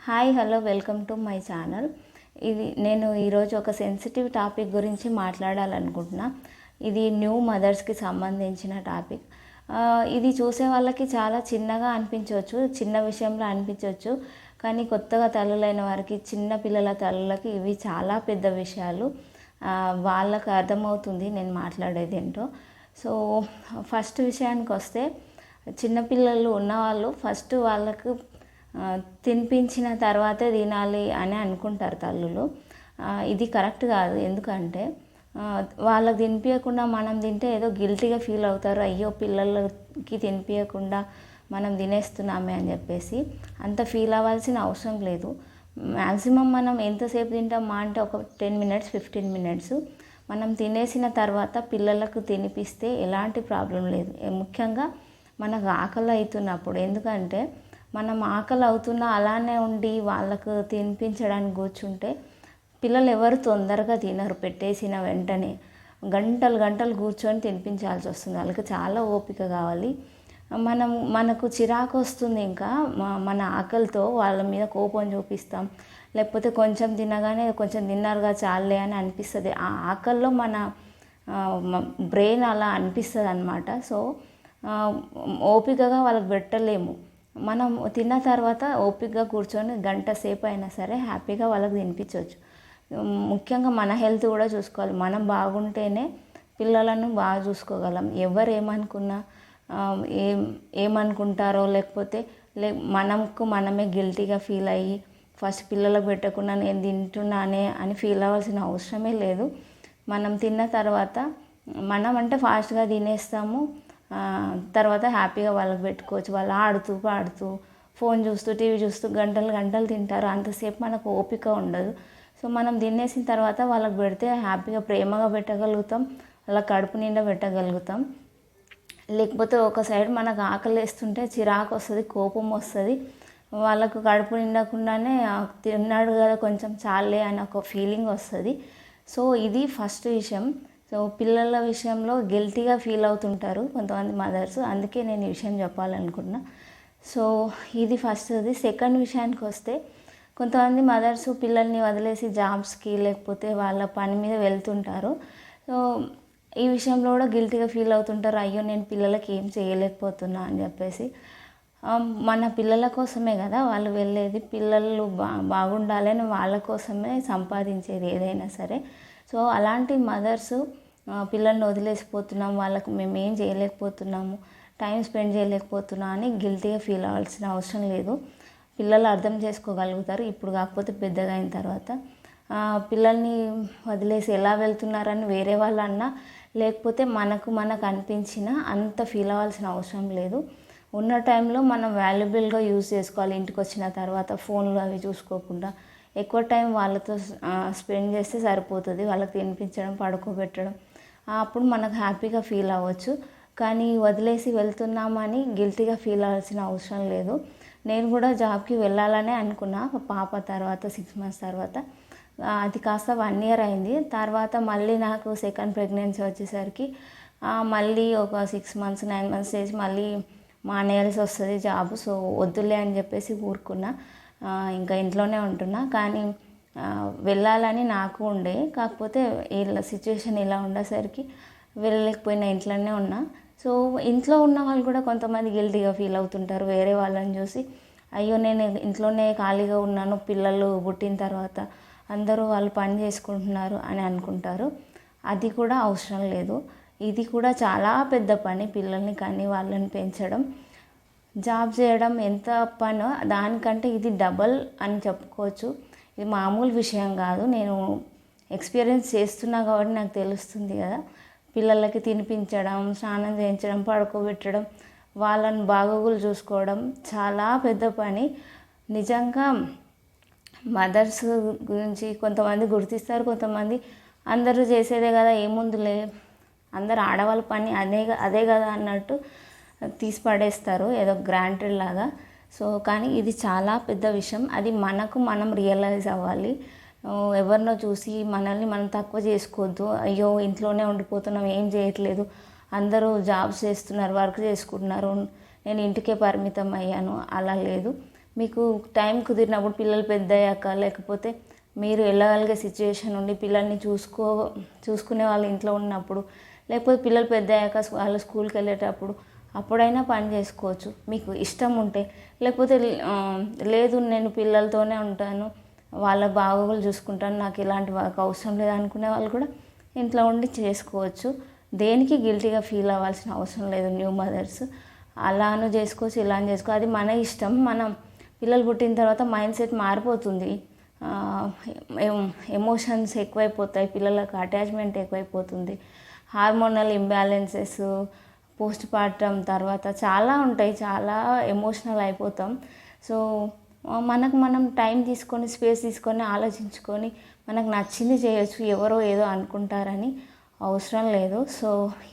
Hi hello welcome to my channel. నేను ఈరోజు ఒక సెన్సిటివ్ టాపిక్ గురించి మాట్లాడాలనుకుంటున్నా. ఇది న్యూ మదర్స్కి సంబంధించిన టాపిక్. ఇది చూసే వాళ్ళకి చాలా చిన్నగా అనిపించవచ్చు, చిన్న విషయంలో అనిపించవచ్చు. కానీ కొత్తగా తల్లులైన వారికి, చిన్న పిల్లల తల్లులకి ఇవి చాలా పెద్ద విషయాలు. వాళ్ళకు అర్థమవుతుంది నేను మాట్లాడేది ఏంటో. సో ఫస్ట్ విషయానికి వస్తే, చిన్నపిల్లలు ఉన్నవాళ్ళు ఫస్ట్ వాళ్ళకు తినిపించిన తర్వాతే తినాలి అని అనుకుంటారు తల్లులు. ఇది కరెక్ట్ కాదు. ఎందుకంటే వాళ్ళకి తినిపించకుండా మనం తింటే ఏదో గిల్టీగా ఫీల్ అవుతారు. అయ్యో పిల్లలకి తినిపించకుండా మనం తినేస్తున్నామే అని చెప్పేసి అంత ఫీల్ అవ్వాల్సిన అవసరం లేదు. మ్యాక్సిమం మనం ఎంతసేపు తింటామా అంటే ఒక 10 minutes 15 minutes మనం తినేసిన తర్వాత పిల్లలకు తినిపిస్తే ఎలాంటి ప్రాబ్లం లేదు. ముఖ్యంగా మనకు ఆకలి అవుతున్నప్పుడు. ఎందుకంటే మనం ఆకలి అవుతున్నా అలానే ఉండి వాళ్ళకు తినిపించడానికి కూర్చుంటే పిల్లలు ఎవరు తొందరగా తినరు. పెట్టేసిన వెంటనే గంటలు గంటలు కూర్చొని తినిపించాల్సి వస్తుంది. వాళ్ళకి చాలా ఓపిక కావాలి. మనకు చిరాకు వస్తుంది. ఇంకా మన ఆకలితో వాళ్ళ మీద కోపం చూపిస్తాం. లేకపోతే కొంచెం తినగానే కొంచెం తిన్నారుగా చాలే అని అనిపిస్తుంది. ఆ ఆకల్లో మన బ్రెయిన్ అలా అనిపిస్తుంది అన్నమాట. సో ఓపికగా వాళ్ళకి పెట్టలేము. మనం తిన్న తర్వాత ఓపికగా కూర్చొని గంట సేపు అయినా సరే హ్యాపీగా వాళ్ళకి తినిపించవచ్చు. ముఖ్యంగా మన హెల్త్ కూడా చూసుకోవాలి. మనం బాగుంటేనే పిల్లలను బాగా చూసుకోగలం. ఎవరు ఏమనుకున్నా ఏమనుకుంటారో, లేకపోతే మనమే గిల్టీగా ఫీల్ అయ్యి ఫస్ట్ పిల్లలకు పెట్టకుండా నేను తింటున్నానే అని ఫీల్ అవ్వాల్సిన అవసరమే లేదు. మనం తిన్న తర్వాత మనం అంటే ఫాస్ట్గా తినేస్తాము. తర్వాత హ్యాపీగా వాళ్ళకి పెట్టుకోవచ్చు. వాళ్ళు ఆడుతూ పాడుతూ ఫోన్ చూస్తూ టీవీ చూస్తూ గంటలు గంటలు తింటారు. అంతసేపు మనకు ఓపిక ఉండదు. సో మనం తినేసిన తర్వాత వాళ్ళకి పెడితే హ్యాపీగా ప్రేమగా పెట్టగలుగుతాం, వాళ్ళ కడుపు నిండా పెట్టగలుగుతాం. లేకపోతే ఒక సైడ్ మనకు ఆకలి వేస్తుంటే చిరాకు వస్తుంది, కోపం వస్తుంది. వాళ్ళకు కడుపు నిండకుండానే తిన్నాడు కదా కొంచెం చాలే అని ఒక ఫీలింగ్ వస్తుంది. సో ఇది ఫస్ట్ విషయం. సో పిల్లల విషయంలో గిల్టీగా ఫీల్ అవుతుంటారు కొంతమంది మదర్స్. అందుకే నేను ఈ విషయం చెప్పాలనుకున్నా. సో ఇది ఫస్ట్ది. సెకండ్ విషయానికి వస్తే, కొంతమంది మదర్స్ పిల్లల్ని వదిలేసి జాబ్స్కి లేకపోతే వాళ్ళ పని మీద వెళ్తుంటారు. సో ఈ విషయంలో కూడా గిల్టీగా ఫీల్ అవుతుంటారు. అయ్యో నేను పిల్లలకి ఏం చేయలేకపోతున్నా అని చెప్పేసి. మన పిల్లల కోసమే కదా వాళ్ళు వెళ్ళేది. పిల్లలు బాగుండాలని వాళ్ళ కోసమే సంపాదించేది ఏదైనా సరే. సో అలాంటి మదర్స్ పిల్లల్ని వదిలేసిపోతున్నాం, వాళ్ళకు మేము ఏం చేయలేకపోతున్నాము, టైం స్పెండ్ చేయలేకపోతున్నా అని గిల్టీగా ఫీల్ అవ్వాల్సిన అవసరం లేదు. పిల్లలు అర్థం చేసుకోగలుగుతారు. ఇప్పుడు కాకపోతే పెద్దగా అయిన తర్వాత. పిల్లల్ని వదిలేసి ఎలా వెళ్తున్నారని వేరే వాళ్ళు అన్నా, లేకపోతే మనకు అనిపించిన అంత ఫీల్ అవ్వాల్సిన అవసరం లేదు. ఉన్న టైంలో మనం వాల్యుబుల్గా యూజ్ చేసుకోవాలి. ఇంటికి వచ్చిన తర్వాత ఫోన్లు అవి చూసుకోకుండా ఎక్కువ టైం వాళ్ళతో స్పెండ్ చేస్తే సరిపోతుంది. వాళ్ళకి తినిపించడం, పడుకోబెట్టడం, అప్పుడు మనకు హ్యాపీగా ఫీల్ అవ్వచ్చు. కానీ వదిలేసి వెళ్తున్నామని గిల్టీగా ఫీల్ అవ్వాల్సిన అవసరం లేదు. నేను కూడా జాబ్కి వెళ్ళాలనే అనుకున్నా పాప తర్వాత 6 months తర్వాత. అది కాస్త 1 year అయింది. తర్వాత మళ్ళీ నాకు సెకండ్ ప్రెగ్నెన్సీ వచ్చేసరికి మళ్ళీ ఒక 6 months 9 months చేసి మళ్ళీ మానేయాల్సి వస్తుంది జాబ్. సో వద్దులే అని చెప్పేసి ఊరుకున్నా. ఇంకా ఇంట్లోనే ఉంటున్నా. కానీ వెళ్ళాలని నాకు ఉండే, కాకపోతే ఇలా సిచ్యువేషన్ ఇలా ఉండేసరికి వెళ్ళలేకపోయినా, ఇంట్లోనే ఉన్నా. సో ఇంట్లో ఉన్న వాళ్ళు కూడా కొంతమంది గిల్టీగా ఫీల్ అవుతుంటారు వేరే వాళ్ళని చూసి. అయ్యో నేను ఇంట్లోనే ఖాళీగా ఉన్నాను, పిల్లలు పుట్టిన తర్వాత అందరూ వాళ్ళు పని చేసుకుంటున్నారు అని అనుకుంటారు. అది కూడా అవసరం లేదు. ఇది కూడా చాలా పెద్ద పని. పిల్లల్ని కానీ వాళ్ళని పెంచడం, జాబ్ చేయడం ఎంత పనో దానికంటే ఇది డబల్ అని చెప్పుకోవచ్చు. ఇది మామూలు విషయం కాదు. నేను ఎక్స్పీరియన్స్ చేస్తున్నా కాబట్టి నాకు తెలుస్తుంది కదా. పిల్లలకి తినిపించడం, స్నానం చేయించడం, పడుకోబెట్టడం, వాళ్ళని బాగోగులు చూసుకోవడం చాలా పెద్ద పని. నిజంగా మదర్స్ గురించి కొంతమంది గుర్తిస్తారు, కొంతమంది అందరూ చేసేదే కదా ఏముందులే, అందరు ఆడవాళ్ళ పని అదే కదా అన్నట్టు తీసి పడేస్తారు ఏదో గ్రాంటెడ్ లాగా. సో కానీ ఇది చాలా పెద్ద విషయం. అది మనం రియలైజ్ అవ్వాలి. ఎవరినో చూసి మనల్ని మనం తక్కువ చేసుకోవద్దు. అయ్యో ఇంట్లోనే ఉండిపోతున్నాం, ఏం చేయట్లేదు, అందరూ జాబ్స్ చేస్తున్నారు, వర్క్ చేసుకుంటున్నారు, నేను ఇంటికే పరిమితం అయ్యాను, అలా లేదు. మీకు టైం కుదిరినప్పుడు పిల్లలు పెద్ద అయ్యాక, లేకపోతే మీరు వెళ్ళగలిగే సిచ్యువేషన్ ఉండి పిల్లల్ని చూసుకునే వాళ్ళు ఇంట్లో ఉన్నప్పుడు, లేకపోతే పిల్లలు పెద్ద అయ్యాక వాళ్ళు స్కూల్కి వెళ్ళేటప్పుడు అప్పుడైనా పని చేసుకోవచ్చు మీకు ఇష్టం ఉంటే. లేకపోతే లేదు నేను పిల్లలతోనే ఉంటాను, వాళ్ళ బాగోగులు చూసుకుంటాను, నాకు ఇలాంటి వర్క్ అవసరం లేదు అనుకునే వాళ్ళు కూడా ఇంట్లో ఉండి చేసుకోవచ్చు. దేనికి గిల్టీగా ఫీల్ అవ్వాల్సిన అవసరం లేదు న్యూ మదర్స్. అలాను చేసుకోవచ్చు, ఇలానే చేసుకోవచ్చు, అది మన ఇష్టం. మనం పిల్లలు పుట్టిన తర్వాత మైండ్ సెట్ మారిపోతుంది, ఎమోషన్స్ ఎక్కువైపోతాయి, పిల్లలకు అటాచ్మెంట్ ఎక్కువైపోతుంది, హార్మోనల్ ఇంబ్యాలెన్సెస్, పోస్ట్ పార్టమ్ తర్వాత చాలా ఉంటాయి, చాలా ఎమోషనల్ అయిపోతాం. సో మనకు మనం టైం తీసుకొని స్పేస్ తీసుకొని ఆలోచించుకొని మనకు నచ్చింది చేయొచ్చు, ఎవరో ఏదో అనుకుంటారని అవసరం లేదు. సో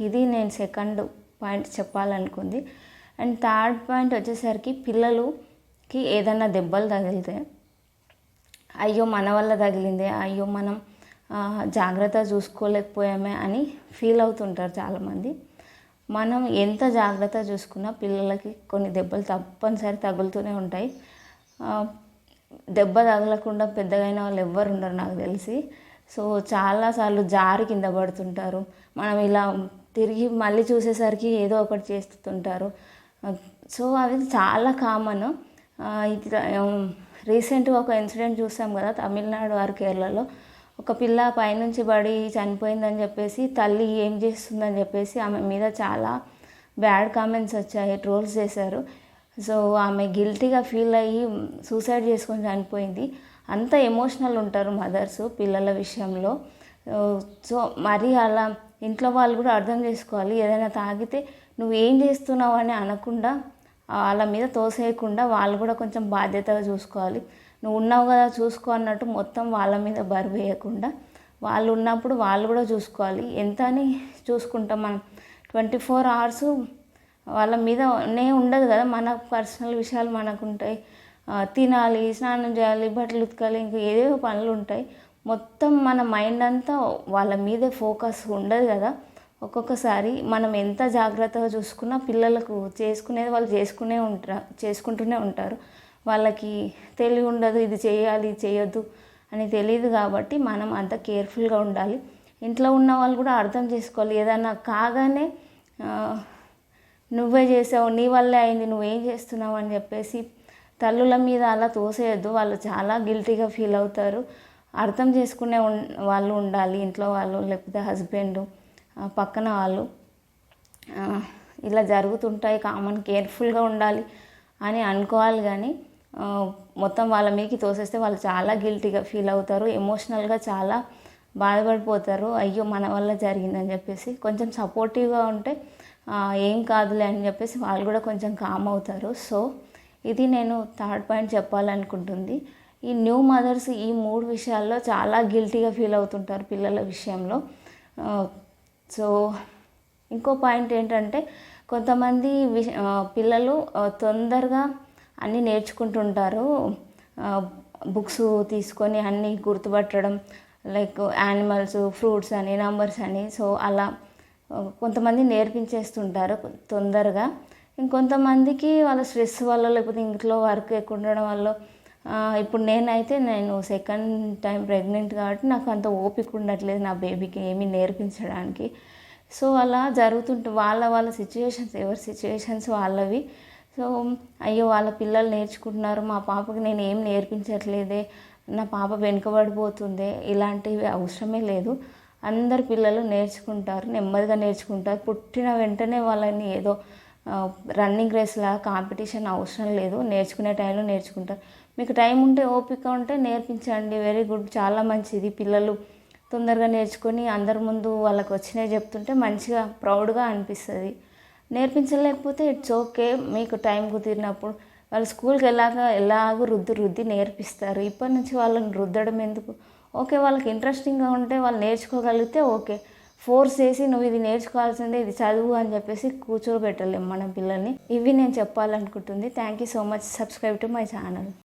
ఇది నేను సెకండ్ పాయింట్ చెప్పాలనుకుంది. అండ్ థర్డ్ పాయింట్ వచ్చేసరికి పిల్లలకి ఏదైనా దెబ్బలు తగిలితే అయ్యో మన వల్ల తగిలిందే, అయ్యో మనం జాగ్రత్త చూసుకోలేకపోయామే అని ఫీల్ అవుతుంటారు చాలామంది. మనం ఎంత జాగ్రత్త చూసుకున్నా పిల్లలకి కొన్ని దెబ్బలు తప్పనిసరి తగులుతూనే ఉంటాయి. దెబ్బ తగలకుండా పెద్దగా అయిన వాళ్ళు ఎవ్వరు ఉండరు నాకు తెలిసి. సో చాలాసార్లు జారి కింద పడుతుంటారు, మనం ఇలా తిరిగి మళ్ళీ చూసేసరికి ఏదో ఒకటి చేస్తుంటారు. సో అవి చాలా కామన్. రీసెంట్గా ఒక ఇన్సిడెంట్ చూసాం కదా, తమిళనాడు ఆర్ కేరళలో ఒక పిల్ల పైనుంచి పడి చనిపోయిందని చెప్పేసి తల్లి ఏం చేస్తుందని చెప్పేసి ఆమె మీద చాలా బ్యాడ్ కామెంట్స్ వచ్చాయి, ట్రోల్స్ చేశారు. సో ఆమె గిల్టీగా ఫీల్ అయ్యి సూసైడ్ చేసుకొని చనిపోయింది. అంత ఎమోషనల్ ఉంటారు మదర్స్ పిల్లల విషయంలో. సో మరి అలా ఇంట్లో వాళ్ళు కూడా అర్థం చేసుకోవాలి, ఏదైనా తాగితే నువ్వు ఏం చేస్తున్నావు అని అనకుండా వాళ్ళ మీద తోసేయకుండా వాళ్ళు కూడా కొంచెం బాధ్యతగా చూసుకోవాలి. నువ్వు ఉన్నావు కదా చూసుకో అన్నట్టు మొత్తం వాళ్ళ మీద బరువు వేయకుండా, వాళ్ళు ఉన్నప్పుడు వాళ్ళు కూడా చూసుకోవాలి. ఎంత అని చూసుకుంటాం మనం, 24 hours వాళ్ళ మీదనే ఉండదు కదా, మన పర్సనల్ విషయాలు మనకు ఉంటాయి, తినాలి, స్నానం చేయాలి, బట్టలు ఉతకాలి, ఇంకా ఏదేవో పనులు ఉంటాయి. మొత్తం మన మైండ్ అంతా వాళ్ళ మీదే ఫోకస్ ఉండదు కదా. ఒక్కొక్కసారి మనం ఎంత జాగ్రత్తగా చూసుకున్నా పిల్లలకు చేసుకునేది వాళ్ళు చేసుకుంటూనే ఉంటారు. వాళ్ళకి తెలివి ఉండదు, ఇది చేయాలి ఇది చేయొద్దు అని తెలియదు. కాబట్టి మనం అంత కేర్ఫుల్గా ఉండాలి. ఇంట్లో ఉన్న వాళ్ళు కూడా అర్థం చేసుకోవాలి. ఏదైనా కాగానే నువ్వే చేసావు, నీ వల్లే అయింది, నువ్వేం చేస్తున్నావు అని చెప్పేసి తల్లుల మీద అలా తోసేయద్దు, వాళ్ళు చాలా గిల్టీగా ఫీల్ అవుతారు. అర్థం చేసుకునే వాళ్ళు ఉండాలి, ఇంట్లో వాళ్ళు, లేకపోతే హస్బెండ్, పక్కన వాళ్ళు. ఇలా జరుగుతుంటాయి కామన్, కేర్ఫుల్గా ఉండాలి అని అనుకోవాలి. కానీ మొత్తం వాళ్ళ మీదకి తోసేస్తే వాళ్ళు చాలా గిల్టీగా ఫీల్ అవుతారు, ఎమోషనల్గా చాలా బాధపడిపోతారు. అయ్యో మన వల్ల జరిగిందని చెప్పేసి కొంచెం సపోర్టివ్గా ఉంటే ఏం కాదులే అని చెప్పేసి వాళ్ళు కూడా కొంచెం కామ్ అవుతారు. సో ఇది నేను థర్డ్ పాయింట్ చెప్పాలనుకుంటుంది. ఈ న్యూ మదర్స్ ఈ 3 విషయాల్లో చాలా గిల్టీగా ఫీల్ అవుతుంటారు పిల్లల విషయంలో. సో ఇంకో పాయింట్ ఏంటంటే, కొంతమంది పిల్లలు తొందరగా అన్నీ నేర్చుకుంటుంటారు, బుక్స్ తీసుకొని అన్నీ గుర్తుపట్టడం, లైక్ యానిమల్స్, ఫ్రూట్స్ అని, నంబర్స్ అని. సో అలా కొంతమంది నేర్పించేస్తుంటారు తొందరగా. ఇంకొంతమందికి వాళ్ళ స్ట్రెస్ వల్ల, లేకపోతే ఇంట్లో వర్క్ ఎక్కువ ఉండడం వల్ల. ఇప్పుడు నేను సెకండ్ టైం ప్రెగ్నెంట్ కాబట్టి నాకు అంత ఓపిక ఉండట్లేదు నా బేబీకి ఏమీ నేర్పించడానికి. సో అలా వాళ్ళ సిచ్యువేషన్స్, ఎవరి సిచ్యువేషన్స్ వాళ్ళవి. సో అయ్యో వాళ్ళ పిల్లలు నేర్చుకుంటున్నారు, మా పాపకి నేను ఏం నేర్పించట్లేదే, నా పాప వెనుకబడిపోతుంది, ఇలాంటివి అవసరమే లేదు. అందరు పిల్లలు నేర్చుకుంటారు, నెమ్మదిగా నేర్చుకుంటారు. పుట్టిన వెంటనే వాళ్ళని ఏదో రన్నింగ్ రేస్లా కాంపిటీషన్ అవసరం లేదు, నేర్చుకునే టైంలో నేర్చుకుంటారు. మీకు టైం ఉంటే ఓపిక ఉంటే నేర్పించండి, వెరీ గుడ్, చాలా మంచిది. పిల్లలు తొందరగా నేర్చుకొని అందరి ముందు వాళ్ళకి వచ్చినాయి చెప్తుంటే మంచిగా ప్రౌడ్గా అనిపిస్తుంది. నేర్పించలేకపోతే ఇట్స్ ఓకే, మీకు టైం కుదిరినప్పుడు వాళ్ళు స్కూల్కి ఎలాగో రుద్ది నేర్పిస్తారు. ఇప్పటి నుంచి వాళ్ళని రుద్దడం ఎందుకు? ఓకే, వాళ్ళకి ఇంట్రెస్టింగ్గా ఉంటే వాళ్ళు నేర్చుకోగలిగితే ఓకే. ఫోర్స్ చేసి నువ్వు ఇది నేర్చుకోవాల్సిందే, ఇది చదువు అని చెప్పేసి కూర్చోబెట్టలేము మనం పిల్లల్ని. ఇవి నేను చెప్పాలనుకుంటుంది. Thank you so much. Subscribe to my channel.